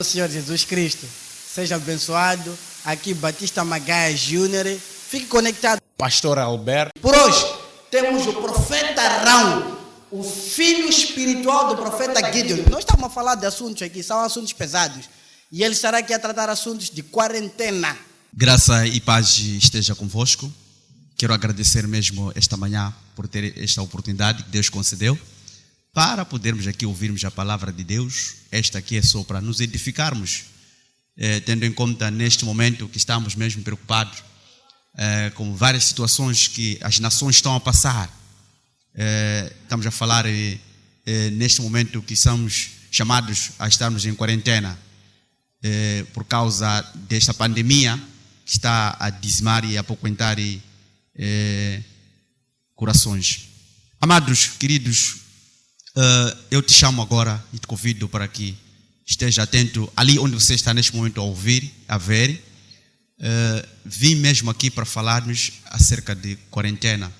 Senhor Jesus Cristo, seja abençoado. Aqui Batista Magaia Júnior. Fique conectado. Pastor Alberto. Por hoje temos o profeta Arão, o filho espiritual do profeta Gideon. Nós estamos a falar de assuntos aqui, são assuntos pesados. E ele estará aqui a tratar assuntos de quarentena. Graça e paz esteja convosco. Quero agradecer mesmo esta manhã por ter esta oportunidade que Deus concedeu para podermos aqui ouvirmos a palavra de Deus. Esta aqui é só para nos edificarmos, tendo em conta neste momento que estamos mesmo preocupados com várias situações que as nações estão a passar. Estamos a falar neste momento que somos chamados a estarmos em quarentena por causa desta pandemia que está a dizimar e a apoquentar corações. Amados, queridos, eu te chamo agora e te convido para que esteja atento ali onde você está neste momento a ouvir, a ver. Vim mesmo aqui para falarmos acerca de quarentena.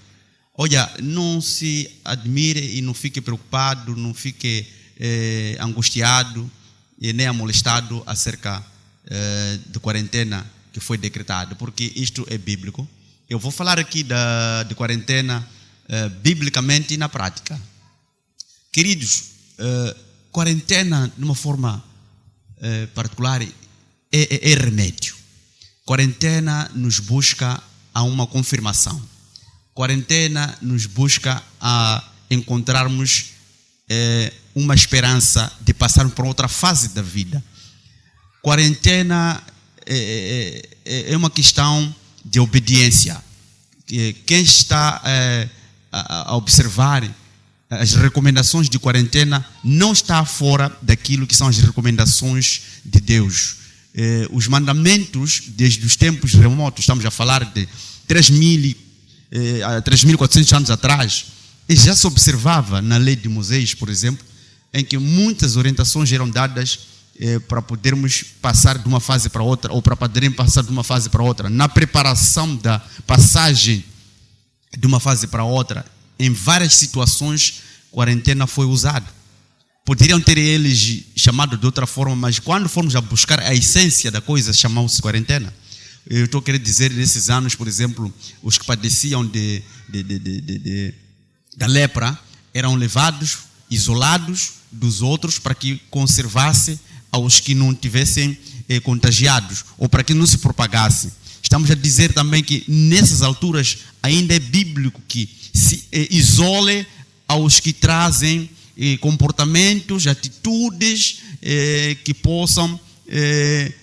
Olha, não se admire e não fique preocupado, não fique angustiado e nem amolestado acerca de quarentena que foi decretado, porque isto é bíblico. Eu vou falar aqui de quarentena biblicamente e na prática. Queridos, quarentena de uma forma particular é remédio. Quarentena nos busca a uma confirmação. Quarentena nos busca a encontrarmos uma esperança de passarmos por outra fase da vida. Quarentena é uma questão de obediência. Quem está a observar as recomendações de quarentena não está fora daquilo que são as recomendações de Deus. Os mandamentos, desde os tempos remotos, estamos a falar de 3.400 anos atrás, já se observava na lei de Moisés, por exemplo, em que muitas orientações eram dadas para podermos passar de uma fase para outra, ou para poderem passar de uma fase para outra. Na preparação da passagem de uma fase para outra, em várias situações, quarentena foi usado. Poderiam ter eles chamado de outra forma, mas quando formos a buscar a essência da coisa, chamam-se quarentena. Eu estou querendo dizer, nesses anos, por exemplo, os que padeciam da lepra eram levados, isolados dos outros, para que conservasse aos que não tivessem contagiados, ou para que não se propagasse. Estamos a dizer também que nessas alturas ainda é bíblico que se isole aos que trazem comportamentos, atitudes que possam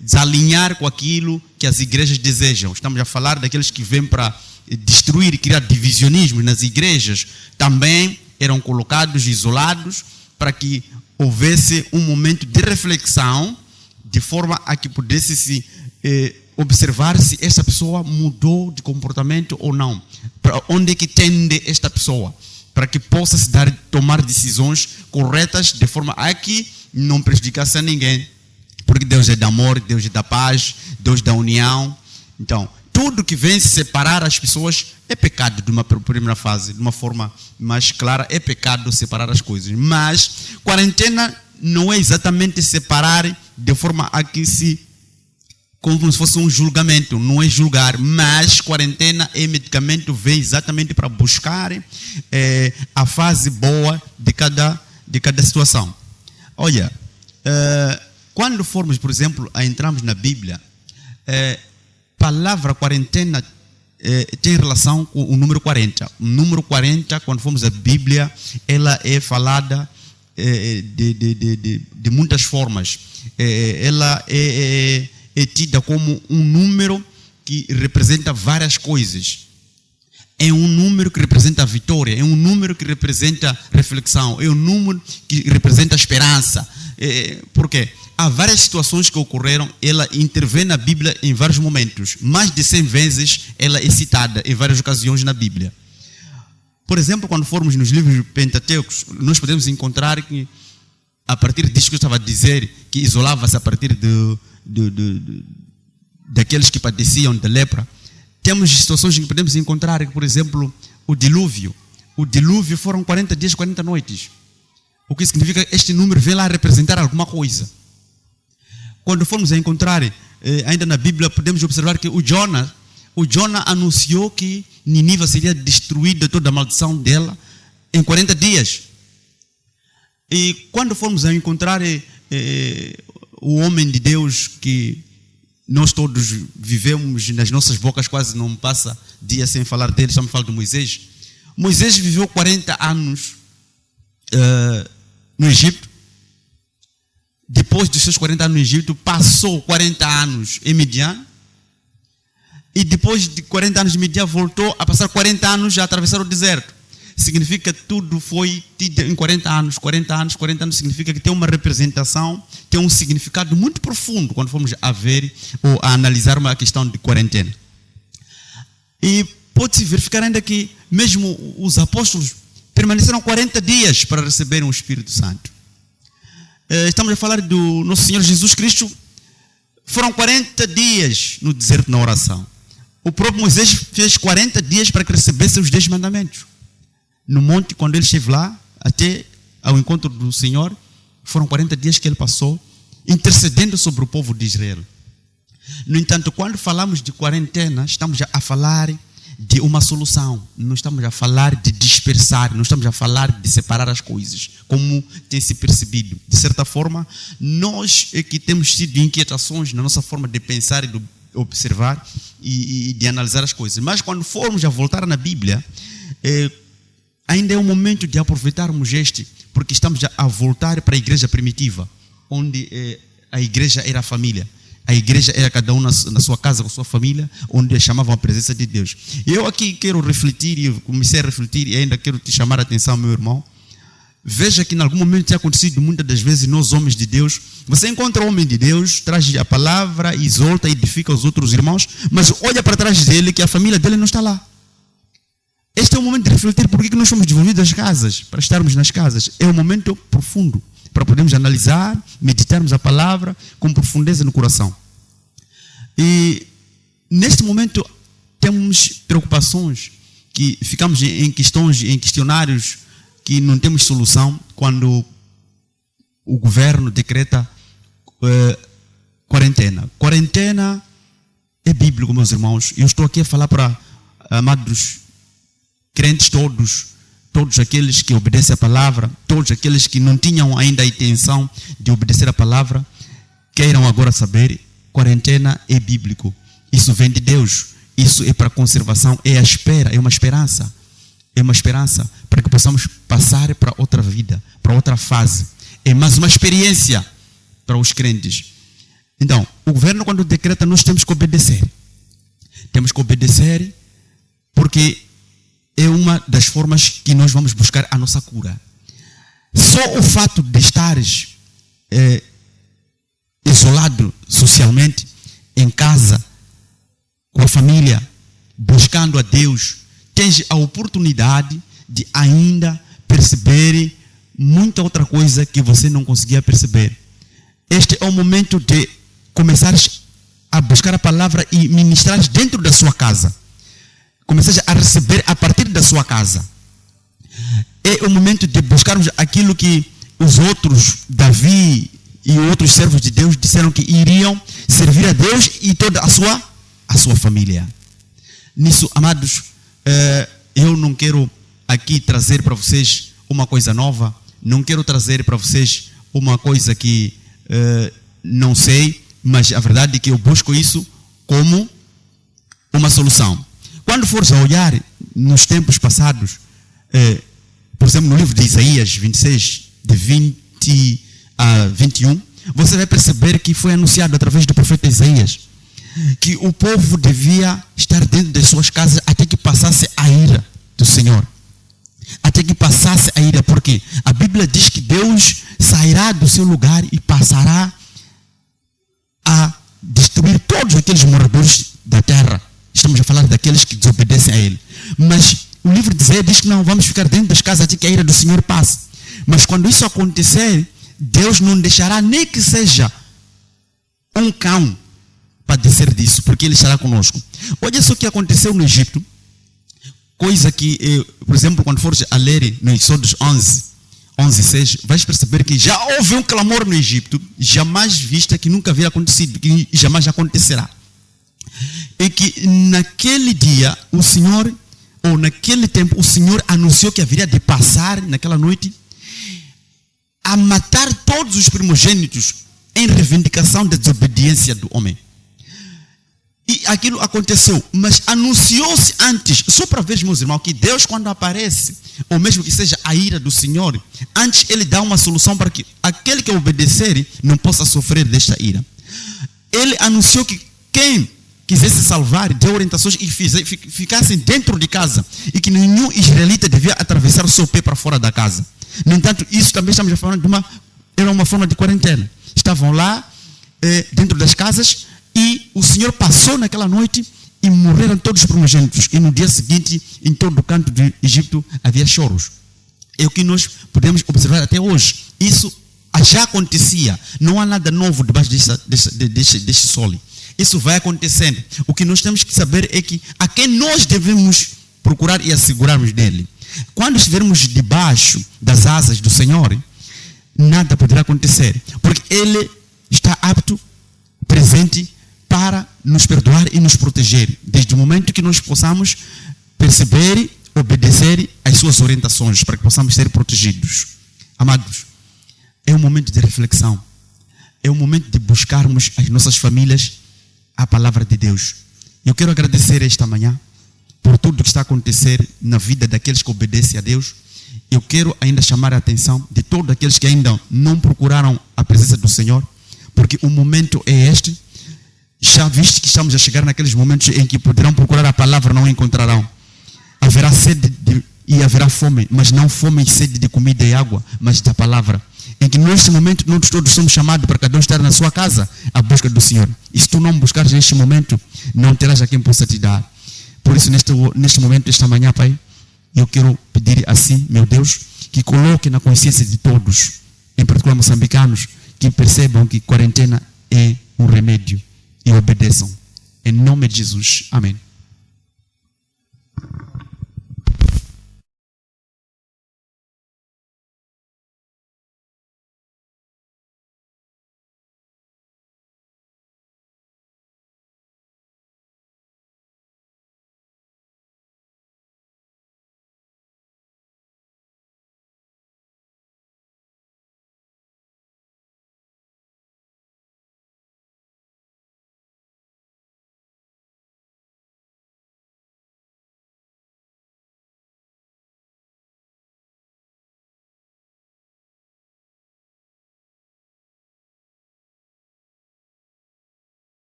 desalinhar com aquilo que as igrejas desejam. Estamos a falar daqueles que vêm para destruir e criar divisionismo nas igrejas. Também eram colocados, isolados, para que houvesse um momento de reflexão, de forma a que pudesse se observar se essa pessoa mudou de comportamento ou não. Para onde é que tende esta pessoa? Para que possa se tomar decisões corretas, de forma a que não prejudicasse a ninguém. Porque Deus é de amor, Deus é da paz, Deus da união. Então, tudo que vem separar as pessoas é pecado de uma primeira fase. De uma forma mais clara, é pecado separar as coisas. Mas quarentena não é exatamente separar de forma a que como se fosse um julgamento, não é julgar, mas quarentena é medicamento, vem exatamente para buscar a fase boa de cada situação. Olha, quando formos, por exemplo, a entrarmos na Bíblia, palavra quarentena tem relação com o número 40. O número 40, quando formos à Bíblia, ela é falada de muitas formas. Ela é tida como um número que representa várias coisas. É um número que representa a vitória, é um número que representa reflexão, é um número que representa esperança. Por quê? Há várias situações que ocorreram, ela intervém na Bíblia em vários momentos. Mais de 100 vezes ela é citada em várias ocasiões na Bíblia. Por exemplo, quando formos nos livros pentateucos, nós podemos encontrar que, a partir disso que eu estava a dizer, que isolava-se a partir daqueles que padeciam de lepra, temos situações em que podemos encontrar, por exemplo, o dilúvio. O dilúvio foram 40 dias, 40 noites. O que significa que este número vem lá representar alguma coisa. quando formos a encontrar, ainda na Bíblia, podemos observar que o Jonah anunciou que Nínive seria destruída, toda a maldição dela, em 40 dias. E quando formos a encontrar o homem de Deus que nós todos vivemos nas nossas bocas, quase não passa dia sem falar dele, estamos falando de Moisés. Moisés viveu 40 anos no Egito. Depois dos seus 40 anos no Egito, passou 40 anos em Midian. E depois de 40 anos de Midian, voltou a passar 40 anos a atravessar o deserto. Significa que tudo foi tido em 40 anos. 40 anos significa que tem uma representação, tem um significado muito profundo quando formos a ver ou a analisar uma questão de quarentena. E pode-se verificar ainda que mesmo os apóstolos permaneceram 40 dias para receberem o Espírito Santo. Estamos a falar do nosso Senhor Jesus Cristo. Foram 40 dias no deserto na oração. O próprio Moisés fez 40 dias para que recebesse os 10 mandamentos. No monte, quando ele esteve lá, até ao encontro do Senhor, foram 40 dias que ele passou intercedendo sobre o povo de Israel. No entanto, quando falamos de quarentena, estamos a falar de uma solução. Não estamos a falar de dispersar, não estamos a falar de separar as coisas, como tem se percebido. De certa forma, nós é que temos tido inquietações na nossa forma de pensar e de observar e de analisar as coisas. Mas quando formos a voltar na Bíblia, ainda é o momento de aproveitarmos porque estamos a voltar para a igreja primitiva, onde a igreja era a família. A igreja era cada um na sua casa, com a sua família, onde chamavam a presença de Deus. Eu aqui quero refletir, e comecei a refletir, e ainda quero te chamar a atenção, meu irmão. Veja que em algum momento tem acontecido, muitas das vezes, nós homens de Deus, você encontra um homem de Deus, traz a palavra, exorta, edifica os outros irmãos, mas olha para trás dele que a família dele não está lá. Este é o momento de refletir por que nós somos desenvolvidos nas casas, para estarmos nas casas. É um momento profundo, para podermos analisar, meditarmos a palavra com profundeza no coração. E neste momento temos preocupações que ficamos em questões, em questionários que não temos solução quando o governo decreta quarentena. Quarentena é bíblico, meus irmãos. Eu estou aqui a falar para amados crentes todos aqueles que obedecem a palavra, todos aqueles que não tinham ainda a intenção de obedecer a palavra, queiram agora saber, quarentena é bíblico. Isso vem de Deus. Isso é para conservação, é a espera, é uma esperança. É uma esperança para que possamos passar para outra vida, para outra fase. É mais uma experiência para os crentes. Então, o governo quando decreta, nós temos que obedecer. Temos que obedecer porque é uma das formas que nós vamos buscar a nossa cura. Só o fato de estares isolado socialmente, em casa, com a família, buscando a Deus, tens a oportunidade de ainda perceber muita outra coisa que você não conseguia perceber. Este é o momento de começares a buscar a palavra e ministrar dentro da sua casa. Começares a receber a partir da sua casa. É o momento de buscarmos aquilo que os outros, Davi e outros servos de Deus, disseram que iriam servir a Deus e toda a sua família. Nisso, amados, eu não quero aqui trazer para vocês uma coisa nova, não quero trazer para vocês uma coisa que não sei, mas a verdade é que eu busco isso como uma solução. Quando fores a olhar nos tempos passados, por exemplo, no livro de Isaías 26, de 20 a 21, você vai perceber que foi anunciado através do profeta Isaías que o povo devia estar dentro das suas casas até que passasse a ira do Senhor. Até que passasse a ira, porque a Bíblia diz que Deus sairá do seu lugar e passará a destruir todos aqueles moradores da terra. Estamos a falar daqueles que desobedecem a Ele. Mas o livro de Isaías diz que não vamos ficar dentro das casas até que a ira do Senhor passe. Mas quando isso acontecer, Deus não deixará nem que seja um cão padecer disso, porque Ele estará conosco. Olha só o que aconteceu no Egito. Coisa que, por exemplo, quando fores a ler no Êxodo 11, 11:6, vais perceber que já houve um clamor no Egito, jamais vista, que nunca havia acontecido, que jamais acontecerá. E que naquele dia, o Senhor, ou naquele tempo, o Senhor anunciou que haveria de passar, naquela noite, a matar todos os primogênitos em reivindicação da desobediência do homem. E aquilo aconteceu, mas anunciou-se antes, só para ver, meus irmãos, que Deus, quando aparece, ou mesmo que seja a ira do Senhor, antes Ele dá uma solução para que aquele que obedecer não possa sofrer desta ira. Ele anunciou que quem quisesse salvar, deu orientações e ficassem dentro de casa, e que nenhum israelita devia atravessar o seu pé para fora da casa. No entanto, isso também estamos falando era uma forma de quarentena. Estavam lá, dentro das casas, e o Senhor passou naquela noite e morreram todos os primogênitos. E no dia seguinte, em todo o canto do Egito, havia choros. É o que nós podemos observar até hoje. Isso já acontecia. Não há nada novo debaixo deste sol. Isso vai acontecendo. O que nós temos que saber é que a quem nós devemos procurar e assegurarmos dele. Quando estivermos debaixo das asas do Senhor, nada poderá acontecer. Porque Ele está apto, presente, para nos perdoar e nos proteger, desde o momento que nós possamos perceber, obedecer às suas orientações, para que possamos ser protegidos. Amados, é um momento de reflexão, é um momento de buscarmos as nossas famílias a palavra de Deus. Eu quero agradecer esta manhã por tudo que está a acontecer na vida daqueles que obedecem a Deus. Eu quero ainda chamar a atenção de todos aqueles que ainda não procuraram a presença do Senhor, porque o momento é este. Já viste que estamos a chegar naqueles momentos em que poderão procurar a palavra, não a encontrarão. Haverá sede e haverá fome, mas não fome e sede de comida e água, mas da palavra. Em que neste momento nós todos somos chamados para cada um estar na sua casa à busca do Senhor. E se tu não buscares neste momento, não terás a quem possa te dar. Por isso, neste momento, esta manhã, Pai, eu quero pedir assim, meu Deus, que coloque na consciência de todos, em particular moçambicanos, que percebam que quarentena é um remédio e obedeçam. Em nome de Jesus. Amém.